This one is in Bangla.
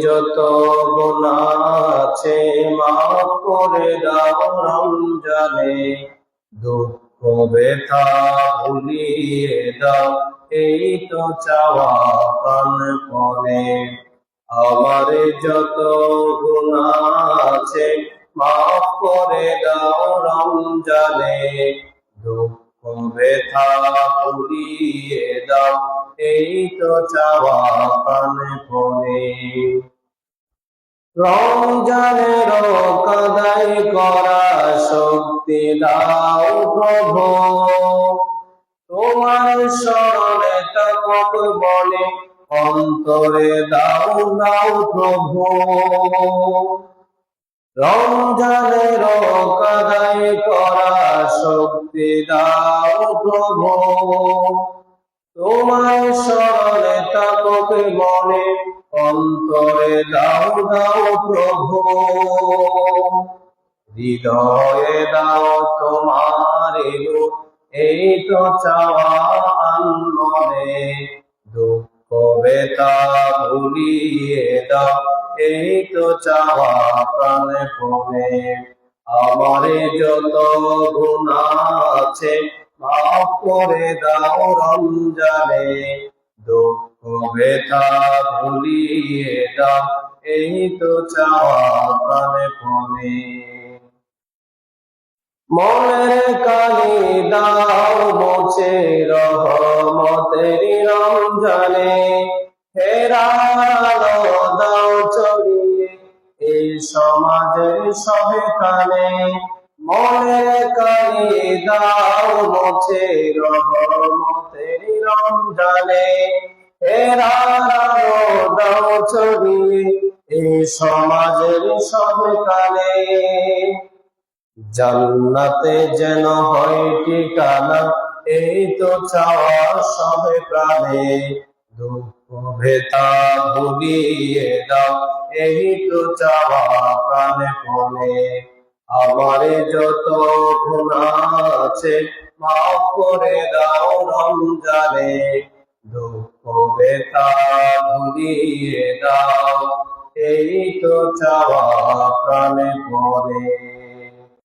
যত গুনাহ আছে মাফ করে দাও রমজানে, দুঃখ ব্যথা ভুলিয়ে দাও এই তো চাওয়া প্রাণপণে। আমার যত গুনাহ আছে মাফ করে দাও রমজানে, দুঃখ ব্যথা ভুলিয়ে দাও এই তো চাওয়া প্রাণপণে। রমজানের কাদাই করা শক্তি দাও প্রভু, তোমার স্মরণে তাপক বলে অন্তরে দাও দাও প্রভু। রমজানের কাদাই করা শক্তি দাও প্রভু, তোমার স্মরণে তাপক বলে অন্তরে দাও দাও প্রভু। হৃদয়ে দাও তোমার রূপ এই তো চাওয়া আনমনে, দুঃখ ব্যথা ভুলিয়ে দাও এই তো চাওয়া প্রাণপণে। আমার যত গুনাহ আছে মাফ করে দাও রমজানে, দুঃখ ব্যথা ভুলিয়ে দাও এই তো চাওয়া প্রাণপণে। মনের কালি দাও মুছে রহমতের রমজানে, হেরার আলো দাও ছড়িয়ে এই সমাজের সবখানে। মনের কালি দাও মুছে রহমতের রমজানে, হেরার আলো দাও ছড়িয়ে এই সমাজের সবখানে। জান্নাতে যেন হয় ঠিকানা এই তো চাওয়া সবে প্রাণে, দুঃখ ব্যথা ভুলিয়ে দাও এই তো চাওয়া প্রাণপণে। আমার যত গুনাহ আছে মাফ করে দাও রমজানে, দুঃখ ব্যথা ভুলিয়ে দাও এই তো চাওয়া প্রাণপণে।